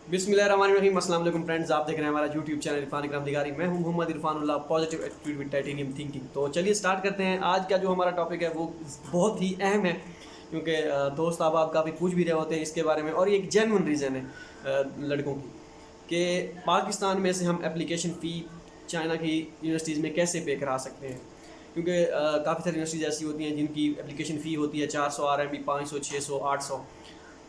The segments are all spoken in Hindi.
बिस्मिल्लाहिर्रहमानिर्रहीम। अस्सलाम वालेकुम फ्रेंड्स, आप देख रहे हैं हमारा यूट्यूब चैनल इरफान इकराम दिगारी। मैं हूं Mohammad Irfanullah, positive attitude with titanium thinking. तो चलिए स्टार्ट करते हैं। आज का जो हमारा टॉपिक है वो बहुत ही अहम है, क्योंकि दोस्त आप काफ़ी पूछ भी रहे होते हैं इसके बारे में, और ये एक जेन्युइन रीज़न है लड़कों की कि पाकिस्तान में से हम एप्लीकेशन फ़ी चाइना की यूनिवर्सिटीज़ में कैसे पे करा सकते हैं। क्योंकि काफ़ी सारी यूनिवर्सिटीज़ ऐसी होती हैं जिनकी एप्लीकेशन फ़ी होती है 400 RMB, 500, 600, 800,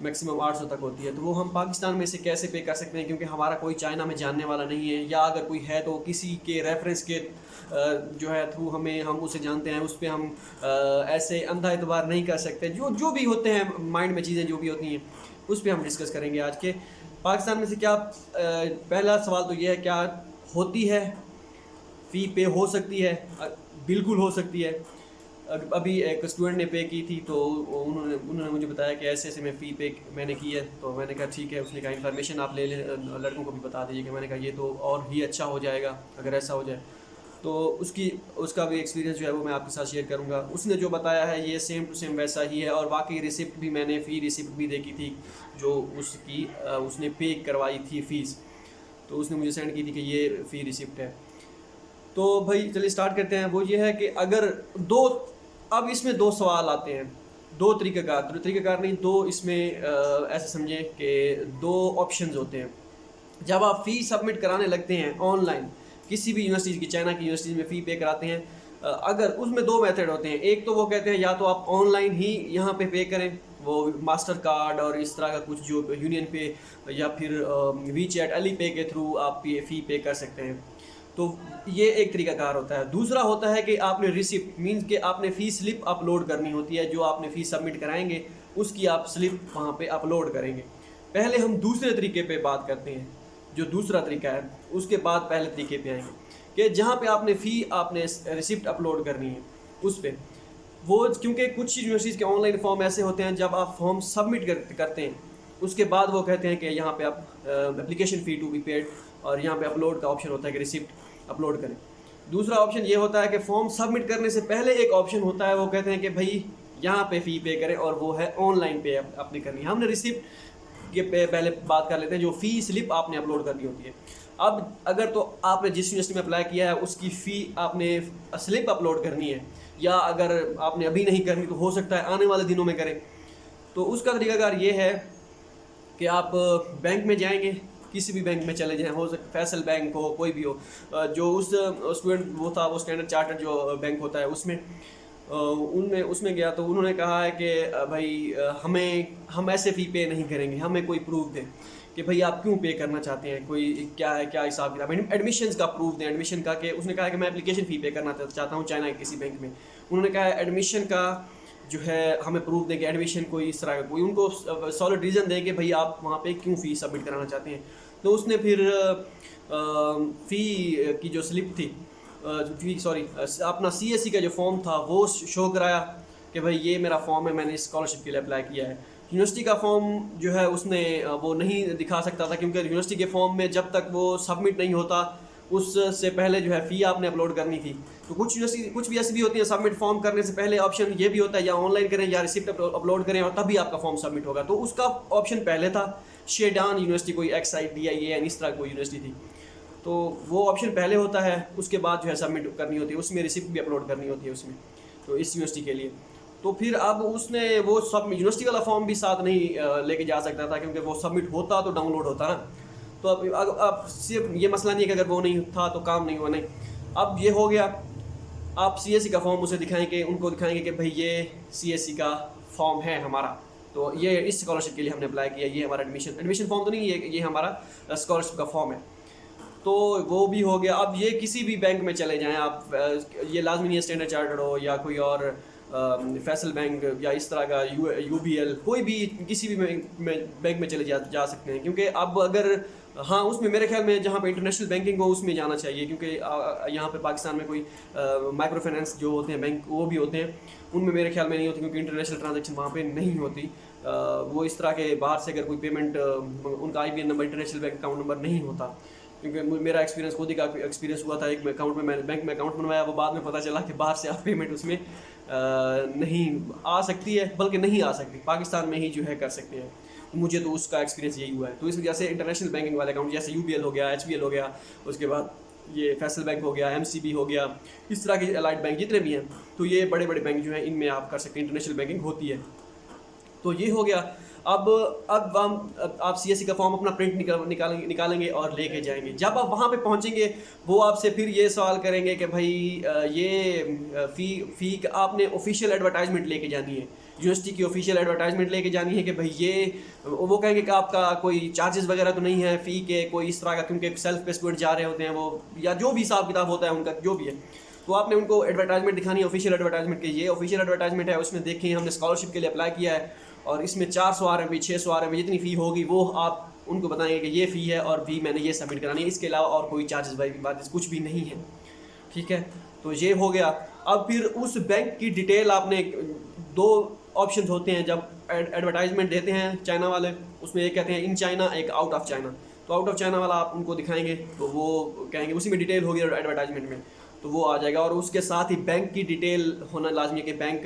मैक्सिमम 800 तक होती है। तो वो हम पाकिस्तान में से कैसे पे कर सकते हैं, क्योंकि हमारा कोई चाइना में जानने वाला नहीं है, या अगर कोई है तो किसी के रेफरेंस के जो है थ्रू हम उसे जानते हैं, उस पर हम ऐसे अंधा एतबार नहीं कर सकते। जो भी होते हैं माइंड में चीज़ें जो भी होती हैं उस पर हम डिस्कस करेंगे आज के। पाकिस्तान में से क्या पहला सवाल तो ये है, क्या होती है फ़ी पे हो सकती है? बिल्कुल हो सकती है। अभी एक स्टूडेंट ने पे की थी, तो उन्होंने मुझे बताया कि ऐसे ऐसे मैं फ़ी पे मैंने की है। तो मैंने कहा ठीक है। उसने कहा इन्फॉर्मेशन आप ले लें, लड़कों को भी बता दीजिए। कि मैंने कहा ये तो और ही अच्छा हो जाएगा अगर ऐसा हो जाए। तो उसका भी एक्सपीरियंस जो है वो मैं आपके साथ शेयर करूंगा। उसने जो बताया है ये सेम टू सेम वैसा ही है, और बाकी रिसिप्ट भी मैंने फ़ी रिसिप्ट भी देखी थी जो उसने पे करवाई थी फ़ीस। तो उसने मुझे सेंड की थी कि ये फ़ी रिसिप्ट है। तो भाई चलिए स्टार्ट करते हैं। वो ये है कि अगर अब इसमें दो सवाल आते हैं, दो तरीक़ाकार नहीं, दो इसमें ऐसे समझें कि दो ऑप्शंस होते हैं। जब आप फ़ी सबमिट कराने लगते हैं ऑनलाइन किसी भी यूनिवर्सिटी की, चाइना की यूनिवर्सिटी में फ़ी पे कराते हैं, अगर उसमें दो मेथड होते हैं। एक तो वो कहते हैं या तो आप ऑनलाइन ही यहाँ पे करें, वो मास्टर कार्ड और इस तरह का कुछ जो यूनियन पे या फिर वीचैट, अली पे के थ्रू आप फ़ी पे कर सकते हैं। तो ये एक तरीकाकार होता है। दूसरा होता है कि आपने रिसिप्ट मीन्स कि आपने फ़ी स्लिप अपलोड करनी होती है। जो आपने फ़ी सबमिट कराएंगे उसकी आप स्लिप वहाँ पे अपलोड करेंगे। पहले हम दूसरे तरीके पे बात करते हैं, जो दूसरा तरीका है, उसके बाद पहले तरीके पे आएंगे कि जहाँ पे आपने रिसिप्ट अपलोड करनी है उस पर वो, क्योंकि कुछ यूनिवर्सिटीज़ के ऑनलाइन फॉर्म ऐसे होते हैं, जब आप फॉर्म सबमिट करते हैं उसके बाद वो कहते हैं कि यहाँ पे आप application fee to be paid, और यहाँ पे अपलोड का ऑप्शन होता है कि रिसिप्ट अपलोड करें। दूसरा ऑप्शन ये होता है कि फॉर्म सबमिट करने से पहले एक ऑप्शन होता है, वो कहते हैं कि भाई यहाँ पे फ़ी पे करें, और वो है ऑनलाइन पे अपनी करनी है। हमने रिसिप्ट के पहले बात कर लेते हैं, जो फ़ी स्लिप आपने अपलोड करनी होती है। अब अगर तो आपने जिस यूनिवर्सिटी में अप्लाई किया है उसकी फ़ी आपने स्लिप अपलोड करनी है, या अगर आपने अभी नहीं करनी तो हो सकता है आने वाले दिनों में करें। तो उसका तरीकाकार ये है कि आप बैंक में जाएंगे, किसी भी बैंक में चले जाएं, हो सकता फैसल बैंक हो, कोई भी हो, जो उस स्टूडेंट वो था, वो स्टैंडर्ड चार्टर्ड जो बैंक होता है उसमें गया। तो उन्होंने कहा है कि भाई हम ऐसे फ़ी पे नहीं करेंगे, हमें कोई प्रूफ दें कि भाई आप क्यों पे करना चाहते हैं, कोई क्या है, क्या हिसाब किताब, एडमिशन का प्रूफ दें। एडमिशन का कि उसने कहा कि मैं एप्लीकेशन फ़ी पे करना चाहता हूँ चाइना के किसी बैंक में। उन्होंने कहा एडमिशन का जो है हमें प्रूफ दें कि एडमिशन कोई इस तरह का, कोई उनको सॉलिड रीज़न दें कि भाई आप वहाँ पे क्यों फ़ी सबमिट कराना चाहते हैं। तो उसने फिर फ़ी की जो स्लिप थी, अपना CSE का जो फॉर्म था वो शो कराया कि भाई ये मेरा फॉर्म है, मैंने स्कॉलरशिप के लिए अप्लाई किया है। यूनिवर्सिटी का फॉर्म जो है उसने वो नहीं दिखा सकता था, क्योंकि यूनिवर्सिटी के फॉर्म में जब तक वो सबमिट नहीं होता उससे पहले जो है फ़ी आपने अपलोड करनी थी। तो कुछ यूनिवर्सिटी कुछ भी ऐसी भी होती है, सबमिट फॉर्म करने से पहले ऑप्शन ये भी होता है या ऑनलाइन करें या रिसिप्ट अपलोड करें, और तभी आपका फॉर्म सबमिट होगा। तो उसका ऑप्शन पहले था। शेडान यूनिवर्सिटी कोई XIDIAN इस तरह कोई यूनिवर्सिटी थी, तो वो ऑप्शन पहले होता है, उसके बाद जो है सबमिट करनी होती है, उसमें रिसिप्ट भी अपलोड करनी होती है उसमें। तो इस यूनिवर्सिटी के लिए तो फिर अब उसने वो सब यूनिवर्सिटी वाला फॉर्म भी साथ नहीं लेके जा सकता था, क्योंकि वो सबमिट होता तो डाउनलोड होता ना। तो अब सिर्फ ये मसला नहीं है कि अगर वो नहीं था तो काम नहीं हुआ, नहीं। अब ये हो गया, आप CSE का फॉर्म उसे दिखाएंगे, उनको दिखाएंगे कि भाई ये CSE का फॉर्म है हमारा, तो ये इस स्कॉलरशिप के लिए हमने अप्लाई किया, ये हमारा एडमिशन फॉर्म तो नहीं, ये हमारा स्कॉलरशिप का फॉर्म है। तो वो भी हो गया। अब ये किसी भी बैंक में चले जाएं आप, ये लाजमी नहीं है स्टैंडर्ड चार्टर्ड हो या कोई और फैसल बैंक या इस तरह का UBL, कोई भी किसी भी बैंक में चले जा सकते हैं। क्योंकि अब अगर हाँ, उसमें मेरे ख्याल में जहाँ पे इंटरनेशनल बैंकिंग हो उसमें जाना चाहिए, क्योंकि यहाँ पे पाकिस्तान में कोई माइक्रो फाइनेंस जो होते हैं बैंक वो भी होते हैं, उनमें मेरे ख्याल में नहीं होती, क्योंकि इंटरनेशनल ट्रांजैक्शन वहाँ पे नहीं होती। वो इस तरह के बाहर से अगर कोई पेमेंट, उनका IBAN number, international bank account number नहीं होता। क्योंकि मेरा एक्सपीरियंस, खुद ही का एक्सपीरियंस हुआ था, एक अकाउंट में मैंने बैंक में अकाउंट बनवाया, वो बाद में पता चला कि बाहर से आप पेमेंट उसमें नहीं आ सकती है, बल्कि नहीं आ सकती, पाकिस्तान में ही जो है कर सकते हैं। मुझे तो उसका एक्सपीरियंस यही हुआ है। तो इस वजह से इंटरनेशनल बैंकिंग वाले अकाउंट जैसे UBL हो गया, HBL हो गया, उसके बाद ये फैसल बैंक हो गया, MCB हो गया, इस तरह के अलाइड बैंक जितने भी हैं, तो ये बड़े बड़े बैंक जो हैं इनमें आप कर सकते हैं, इंटरनेशनल बैंकिंग होती है। तो ये हो गया। अब आप CSE का फॉर्म अपना प्रिंट निकालेंगे और लेके जाएंगे। जब आप वहाँ पे पहुँचेंगे वो आपसे फिर ये सवाल करेंगे कि भाई ये फ़ी आपने ऑफिशियल एडवर्टाइजमेंट लेके जानी है, यूनिवर्सिटी की ऑफिशियल एडवर्टाइजमेंट लेके जानी है कि भाई ये, वो कहेंगे कि आपका कोई चार्जेस वगैरह तो नहीं है फ़ी के, कोई इस तरह का, क्योंकि सेल्फ पे स्टूडेंट जा रहे होते हैं वो, या जो भी हिसाब किताब होता है उनका जो भी है, तो आपने उनको एडवर्टाइजमेंट दिखानी है, ऑफिशियल एडवर्टाइजमेंट की ये ऑफिशियल एडवर्टाइजमेंट है, उसमें देखें हमने स्कॉलरशिप के लिए अप्लाई किया है और इसमें 400 RMB 600 RMB जितनी फ़ी होगी वो आप उनको बताएंगे कि ये फ़ी है और भी मैंने ये सबमिट करानी है, इसके अलावा और कोई चार्जेस वाइज कुछ भी नहीं है। ठीक है, तो ये हो गया। अब फिर उस बैंक की डिटेल आपने, दो ऑप्शंस होते हैं जब एडवर्टाइजमेंट देते हैं चाइना वाले, उसमें एक कहते हैं इन चाइना, एक आउट ऑफ चाइना। तो आउट ऑफ चाइना वाला आप उनको दिखाएंगे तो वो कहेंगे, उसी में डिटेल होगी एडवर्टाइजमेंट में, तो वो आ जाएगा। और उसके साथ ही बैंक की डिटेल होना लाजमी है कि बैंक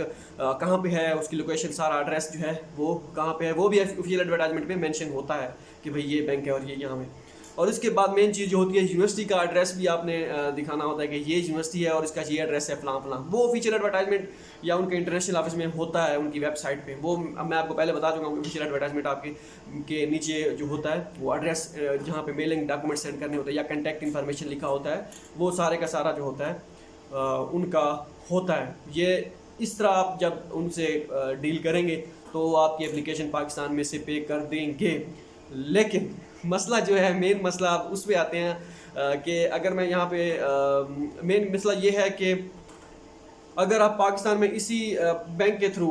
कहाँ पे है, उसकी लोकेशन, सारा एड्रेस जो है वो कहाँ पे है, वो भी ऑफिशियल एडवर्टाइजमेंट में मेंशन होता है कि भाई ये बैंक है और ये यहाँ है। और इसके बाद मेन चीज़ जो होती है, यूनिवर्सिटी का एड्रेस भी आपने दिखाना होता है कि ये यूनिवर्सिटी है और इसका ये एड्रेस है फलां फलां। वो ऑफिशियल एडवर्टाइजमेंट या उनके इंटरनेशनल ऑफिस में होता है, उनकी वेबसाइट पे। वो मैं आपको पहले बता दूंगा, ऑफिशियल एडवर्टाइजमेंट आपके के नीचे जो होता है वो एड्रेस, जहाँ पे मेलिंग डॉक्यूमेंट सेंड करने होते हैं या कॉन्टैक्ट इन्फॉर्मेशन लिखा होता है, वो सारे का सारा जो होता है उनका होता है। ये इस तरह आप जब उनसे डील करेंगे तो आपकी एप्लीकेशन पाकिस्तान में से पे कर देंगे। लेकिन मसला जो है, मेन मसला आप उस पर आते हैं कि अगर मैं यहाँ पे मेन मसला ये है कि अगर आप पाकिस्तान में इसी बैंक के थ्रू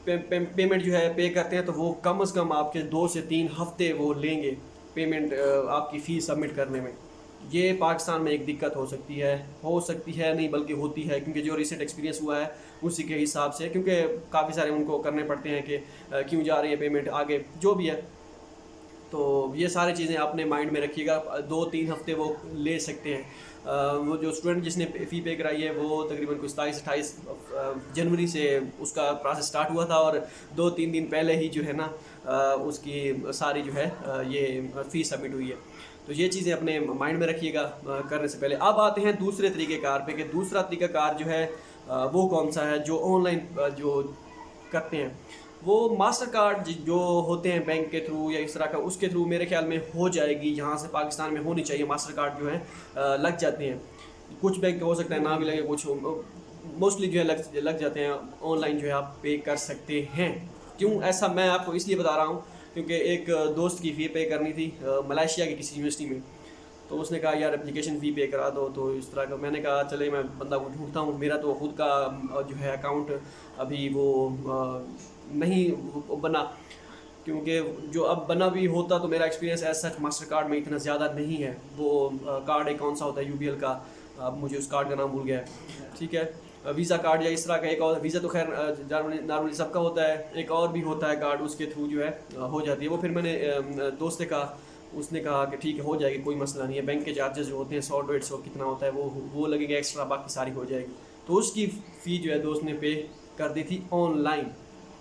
पेमेंट जो है पे करते हैं तो वो कम से कम आपके 2 से 3 हफ्ते वो लेंगे पेमेंट आपकी फ़ीस सबमिट करने में। ये पाकिस्तान में एक दिक्कत हो सकती है नहीं बल्कि होती है, क्योंकि जो रिसेंट एक्सपीरियंस हुआ है उसी के हिसाब से, क्योंकि काफ़ी सारे उनको करने पड़ते हैं कि क्यों जा रही है पेमेंट आगे, जो भी है। तो ये सारी चीज़ें अपने माइंड में रखिएगा। 2-3 हफ्ते वो ले सकते हैं। वो जो स्टूडेंट जिसने फ़ी पे कराई है वो तकरीबन कुछ 27-28 जनवरी से उसका प्रोसेस स्टार्ट हुआ था और 2-3 दिन पहले ही जो है ना उसकी सारी जो है ये फ़ीस सबमिट हुई है। तो ये चीज़ें अपने माइंड में रखिएगा करने से पहले। अब आते हैं दूसरे तरीक़ेकार पे कि दूसरा तरीक़ाकार जो है वो कौन सा है, जो ऑनलाइन जो करते हैं। वो मास्टर कार्ड जो होते हैं बैंक के थ्रू या इस तरह का, उसके थ्रू मेरे ख्याल में हो जाएगी। यहाँ से पाकिस्तान में होनी चाहिए मास्टर कार्ड जो है लग जाते हैं। कुछ बैंक हो सकता है ना भी लगे, कुछ मोस्टली जो है लग जाते हैं। ऑनलाइन जो है आप पे कर सकते हैं। क्यों ऐसा मैं आपको इसलिए बता रहा हूँ क्योंकि एक दोस्त की फ़ी पे करनी थी मलेशिया की किसी यूनिवर्सिटी में, तो उसने कहा यार एप्लीकेशन फ़ी पे करा दो, तो इस तरह का। मैंने कहा चले मैं बंदा को ढूंढता हूँ। मेरा तो खुद का जो है अकाउंट अभी वो नहीं बना, क्योंकि जो अब बना भी होता तो मेरा experience as such master card में इतना ज़्यादा नहीं है। वो कार्ड एक कौन सा होता है UBL का, अब मुझे उस कार्ड का नाम भूल गया है। ठीक है, वीज़ा कार्ड या इस तरह का एक और, वीज़ा तो खैर नॉर्मली सबका होता है, एक और भी होता है कार्ड, उसके थ्रू जो है हो जाती है वो। फिर मैंने दोस्त से कहा, उसने कहा कि ठीक है हो जाएगी, कोई मसला नहीं है। बैंक के चार्जेस जो होते हैं 100-150 कितना होता है वो लगेगा एक्स्ट्रा, बाकी सारी हो जाएगी। तो उसकी फ़ी जो है दोस्त ने पे कर दी थी ऑनलाइन।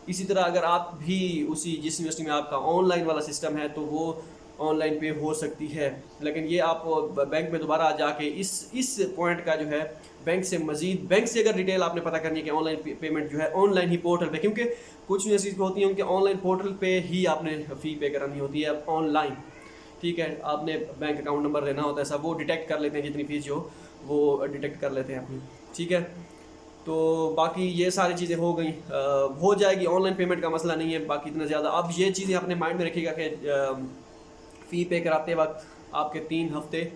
इसी तरह अगर आप भी उसी जिस यूनिवर्सिटी में आपका ऑनलाइन वाला सिस्टम है तो वो ऑनलाइन पे हो सकती है। लेकिन ये आप बैंक में दोबारा जाके इस पॉइंट का जो है बैंक से मज़ीद, बैंक से अगर डिटेल आपने पता करनी है कि ऑनलाइन पेमेंट जो है ऑनलाइन ही पोर्टल पे, क्योंकि कुछ यूनिवर्सिटीज़ होती हैं उनके ऑनलाइन पोर्टल पे ही आपने फ़ी पे करानी होती है ऑनलाइन। ठीक है, आपने बैंक अकाउंट नंबर लेना होता है, सब वो डिटेक्ट कर लेते हैं, जितनी फ़ीस जो वो डिटेक्ट कर लेते हैं अपनी। ठीक है, तो बाकी ये सारी चीज़ें हो गई, हो जाएगी। ऑनलाइन पेमेंट का मसला नहीं है बाकी इतना ज़्यादा। अब ये चीज़ें अपने माइंड में रखिएगा कि फ़ी पे कराते वक्त आपके 3 हफ्ते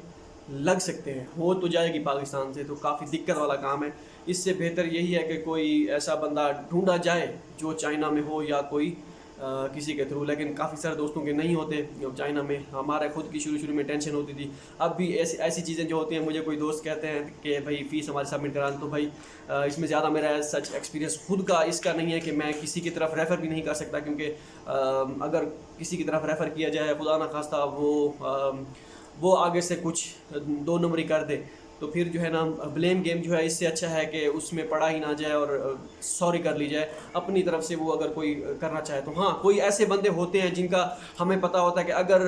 लग सकते हैं। हो तो जाएगी पाकिस्तान से, तो काफ़ी दिक्कत वाला काम है। इससे बेहतर यही है कि कोई ऐसा बंदा ढूंढा जाए जो चाइना में हो या कोई किसी के थ्रू। लेकिन काफ़ी सारे दोस्तों के नहीं होते चाइना में। हमारा खुद की शुरू में टेंशन होती थी। अब भी ऐसी चीज़ें जो होती हैं, मुझे कोई दोस्त कहते हैं कि भाई फ़ीस हमारी सबमिट करा, तो भाई इसमें ज़्यादा मेरा सच एक्सपीरियंस खुद का इसका नहीं है कि मैं किसी की तरफ रेफ़र भी नहीं कर सकता, क्योंकि अगर किसी की तरफ रेफ़र किया जाए, खुदा ना खास्ता वो आगे से कुछ 2 नंबरी कर दे, तो फिर जो है ना ब्लेम गेम जो है इससे अच्छा है कि उसमें पढ़ा ही ना जाए और सॉरी कर ली जाए अपनी तरफ से। वो अगर कोई करना चाहे तो हाँ, कोई ऐसे बंदे होते हैं जिनका हमें पता होता है कि अगर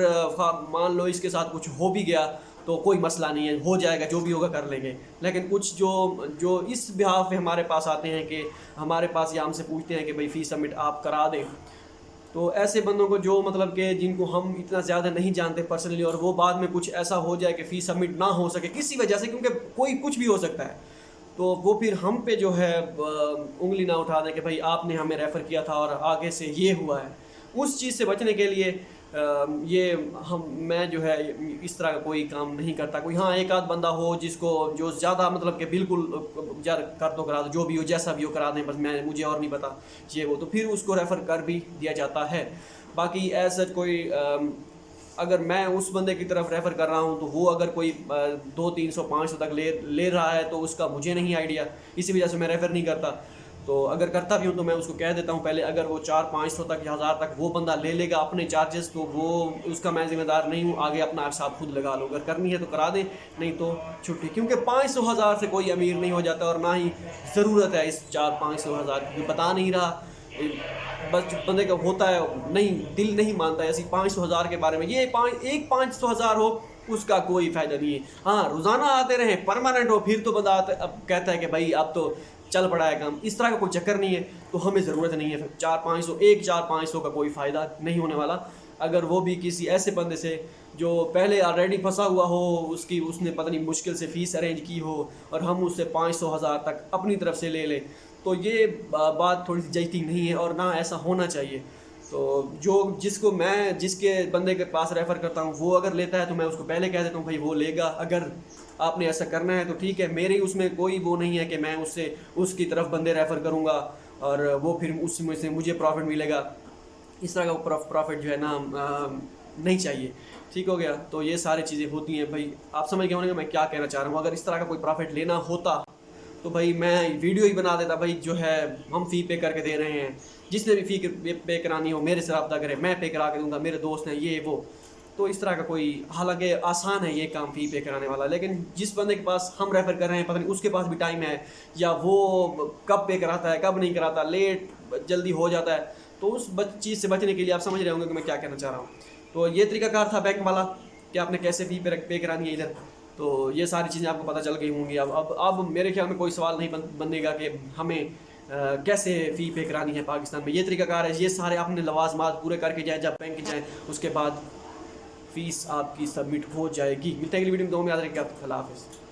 मान लो इसके साथ कुछ हो भी गया तो कोई मसला नहीं है, हो जाएगा, जो भी होगा कर लेंगे। लेकिन कुछ जो जो इस बिहाफ पे हमारे पास आते हैं कि हमारे पास या हमसे पूछते हैं कि भाई फ़ीस सबमिट आप करा दें, तो ऐसे बंदों को जो मतलब कि जिनको हम इतना ज़्यादा नहीं जानते पर्सनली, और वो बाद में कुछ ऐसा हो जाए कि फ़ीस सबमिट ना हो सके किसी वजह से, क्योंकि कोई कुछ भी हो सकता है, तो वो फिर हम पे जो है उंगली ना उठा दें कि भाई आपने हमें रेफ़र किया था और आगे से ये हुआ है। उस चीज़ से बचने के लिए ये मैं जो है इस तरह का कोई काम नहीं करता। कोई हाँ एक आध बंदा हो जिसको जो ज़्यादा मतलब कि बिल्कुल यार कर दो करा दो, जो भी हो जैसा भी हो करा दें, बस मुझे और नहीं पता ये वो, तो फिर उसको रेफ़र कर भी दिया जाता है। बाकी ऐसा कोई अगर मैं उस बंदे की तरफ रेफ़र कर रहा हूँ तो वो अगर कोई 200-300-500 तक ले रहा है तो उसका मुझे नहीं आइडिया, इसी वजह से मैं रेफ़र नहीं करता। तो अगर करता भी हूँ तो मैं उसको कह देता हूँ पहले, अगर वो 400-500 तक या 1000 तक वो बंदा ले लेगा अपने चार्जेस, तो वो उसका मैं ज़िम्मेदार नहीं हूँ, आगे अपना हिसाब खुद लगा लो। अगर करनी है तो करा दें, नहीं तो छुट्टी, क्योंकि 500-1000 से कोई अमीर नहीं हो जाता, और ना ही ज़रूरत है इस 400-500 की। बता नहीं रहा, बस बंदे का होता है नहीं, दिल नहीं मानता है ऐसी 500-1000 के बारे में। ये 500-1000 हो उसका कोई फ़ायदा नहीं है। हाँ, रोज़ाना आते रहें, परमानेंट हो, फिर तो बंदा अब कहता है कि भाई अब तो चल पड़ा है काम। इस तरह का कोई चक्कर नहीं है, तो हमें ज़रूरत नहीं है 400 का कोई फ़ायदा नहीं होने वाला। अगर वो भी किसी ऐसे बंदे से जो पहले ऑलरेडी फंसा हुआ हो, उसने पता नहीं मुश्किल से फ़ीस अरेंज की हो, और हम उससे 500-1000 तक अपनी तरफ से ले लें, तो ये बात थोड़ी सी जचती नहीं है, और ना ऐसा होना चाहिए। तो जिसके बंदे के पास रेफ़र करता हूँ वो अगर लेता है तो मैं उसको पहले कह देता हूँ भाई वो लेगा, अगर आपने ऐसा करना है तो ठीक है। मेरे उसमें कोई वो नहीं है कि मैं उसकी तरफ बंदे रेफ़र करूँगा और वो फिर उसमें से मुझे प्रॉफिट मिलेगा। इस तरह का प्रॉफिट जो है ना नहीं चाहिए। ठीक हो गया, तो ये सारी चीज़ें होती हैं भाई, आप समझ गए होंगे मैं क्या कहना चाह रहा हूँ। अगर इस तरह का कोई प्रॉफिट लेना होता तो भाई मैं वीडियो ही बना देता, भाई जो है हम फ़ी पे करके दे रहे हैं, जिसने भी फ़ी पे करानी हो मेरे से रब्ता करे, मैं पे करा के दूँगा, मेरे दोस्त हैं ये वो। तो इस तरह का कोई, हालांकि आसान है ये काम फ़ी पे कराने वाला, लेकिन जिस बंदे के पास हम रेफ़र कर रहे हैं पता नहीं उसके पास भी टाइम है, या वो कब पे कराता है कब नहीं कराता, लेट जल्दी हो जाता है, तो उस चीज़ से बचने के लिए आप समझ रहे होंगे कि मैं क्या कहना चाह रहा हूँ। तो ये तरीकाकार था बैंक वाला कि आपने कैसे फ़ी पे करानी है इधर। तो ये सारी चीज़ें आपको पता चल गई होंगी। अब मेरे ख्याल में कोई सवाल नहीं बनेगा कि हमें कैसे फ़ी पे करानी है पाकिस्तान में। ये तरीकाकार है, ये सारे आपने लवाजमात पूरे करके जाएँ, जब बैंक जाएँ उसके बाद फ़ीस आपकी सबमिट हो जाएगी। मिलते हैं अगली वीडियो में, दो में याद रखिएगा। अल्लाह हाफ़िज़।